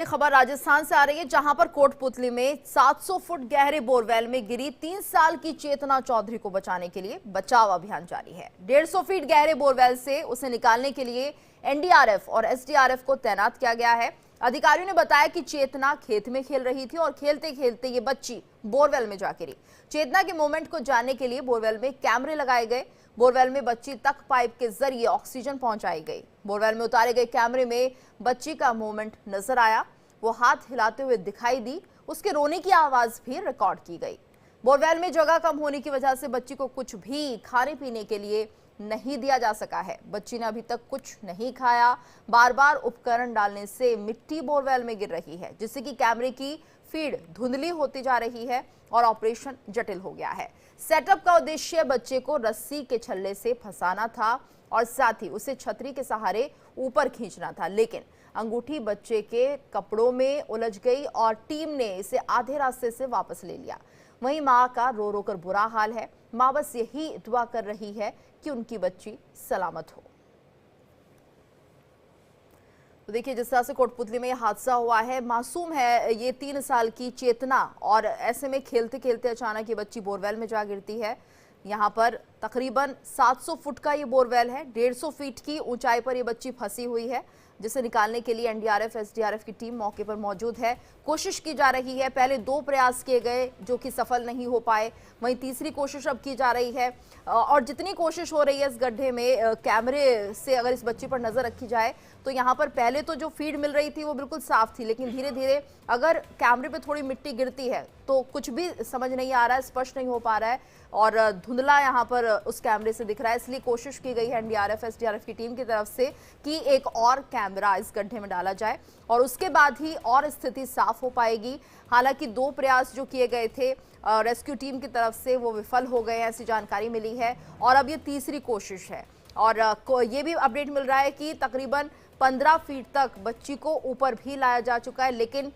खबर राजस्थान से आ रही है, जहां पर कोटपुतली में 700 फुट गहरे बोरवेल में गिरी 3 साल की चेतना चौधरी को बचाने के लिए बचाव अभियान जारी है। 150 फीट गहरे बोरवेल से उसे निकालने के लिए एनडीआरएफ और एसडीआरएफ को तैनात किया गया है। अधिकारियों ने बताया कि चेतना खेत में खेल रही थी और खेलते खेलते ये बच्ची बोरवेल में जा गिरी। चेतना के मूवमेंट को जानने के लिए बोरवेल में कैमरे लगाए गए। बोरवेल में बच्ची तक पाइप के जरिए ऑक्सीजन पहुंचाई गई। बोरवेल में उतारे गए कैमरे में बच्ची का मूवमेंट नजर आया। वो हाथ हिलाते हुए दिखाई दी। उसके रोने की आवाज भी रिकॉर्ड की गई। बोरवेल में जगह कम होने की वजह से बच्ची को कुछ भी खाने पीने के लिए नहीं दिया जा सका है। बच्ची ने अभी तक कुछ नहीं खाया। बार बार उपकरण डालने से मिट्टी बोरवेल में गिर रही है, जिससे कि कैमरे की फीड धुंधली होती जा रही है और ऑपरेशन जटिल हो गया है। सेटअप का उद्देश्य बच्चे को रस्सी के छल्ले से फंसाना था और साथ ही उसे छतरी के सहारे ऊपर खींचना था, लेकिन अंगूठी बच्चे के कपड़ों में उलझ गई और टीम ने इसे आधे रास्ते से वापस ले लिया। वहीं मां का रो रो कर बुरा हाल है। मां बस यही दुआ कर रही है कि उनकी बच्ची सलामत हो। तो देखिए, जिस तरह से कोटपुतली में हादसा हुआ है, मासूम है ये 3 साल की चेतना, और ऐसे में खेलते खेलते अचानक ये बच्ची बोरवेल में जा गिरती है। यहाँ पर तकरीबन 700 फुट का ये बोरवेल है। 150 फीट की ऊंचाई पर ये बच्ची फंसी हुई है, जिसे निकालने के लिए एनडीआरएफ एसडीआरएफ की टीम मौके पर मौजूद है। कोशिश की जा रही है। पहले 2 प्रयास किए गए जो कि सफल नहीं हो पाए, वहीं तीसरी कोशिश अब की जा रही है। और जितनी कोशिश हो रही है इस गड्ढे में, कैमरे से अगर इस बच्ची पर नजर रखी जाए तो यहाँ पर पहले तो जो फीड मिल रही थी वो बिल्कुल साफ थी, लेकिन धीरे धीरे अगर कैमरे पे थोड़ी मिट्टी गिरती है तो कुछ भी समझ नहीं आ रहा है, स्पष्ट नहीं हो पा रहा है और धुंधला यहाँ पर उस कैमरे से दिख रहा है। इसलिए कोशिश की गई है एनडीआरएफ एसडीआरएफ की टीम की तरफ से कि एक और कैमरा इस गड्ढे में डाला जाए और उसके बाद ही और स्थिति साफ हो पाएगी। हालांकि 2 प्रयास जो किए गए थे रेस्क्यू टीम की तरफ से वो विफल हो गए हैं, ऐसी जानकारी मिली है और अब ये तीसरी कोशिश है। और ये भी अपडेट मिल रहा है कि तकरीबन 15 फीट तक बच्ची को ऊपर भी लाया जा चुका है, लेकिन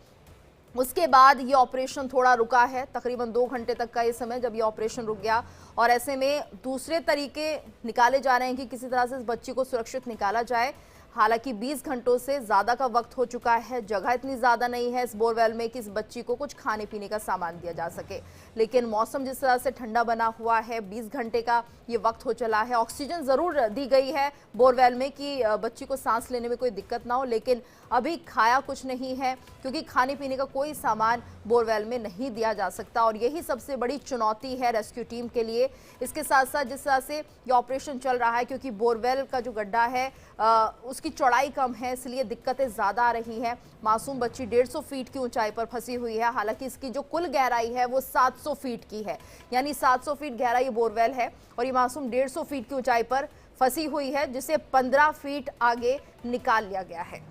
उसके बाद ये ऑपरेशन थोड़ा रुका है। तकरीबन 2 घंटे तक का ये समय जब ये ऑपरेशन रुक गया और ऐसे में दूसरे तरीके निकाले जा रहे हैं कि किसी तरह से इस बच्ची को सुरक्षित निकाला जाए। हालांकि 20 घंटों से ज़्यादा का वक्त हो चुका है। जगह इतनी ज़्यादा नहीं है इस बोरवेल में कि इस बच्ची को कुछ खाने पीने का सामान दिया जा सके, लेकिन मौसम जिस तरह से ठंडा बना हुआ है, 20 घंटे का ये वक्त हो चला है। ऑक्सीजन ज़रूर दी गई है बोरवेल में कि बच्ची को सांस लेने में कोई दिक्कत ना हो, लेकिन अभी खाया कुछ नहीं है क्योंकि खाने पीने का कोई सामान बोरवेल में नहीं दिया जा सकता और यही सबसे बड़ी चुनौती है रेस्क्यू टीम के लिए। इसके साथ साथ जिस तरह से ये ऑपरेशन चल रहा है, क्योंकि बोरवेल का जो गड्ढा है उसकी चौड़ाई कम है, इसलिए दिक्कतें ज़्यादा आ रही हैं। मासूम बच्ची 150 फीट की ऊंचाई पर फंसी हुई है। हालांकि इसकी जो कुल गहराई है वो 700 फीट की है, यानी 700 फीट गहरा ये बोरवेल है और ये मासूम 150 फीट की ऊंचाई पर फंसी हुई है, जिसे 15 फीट आगे निकाल लिया गया है।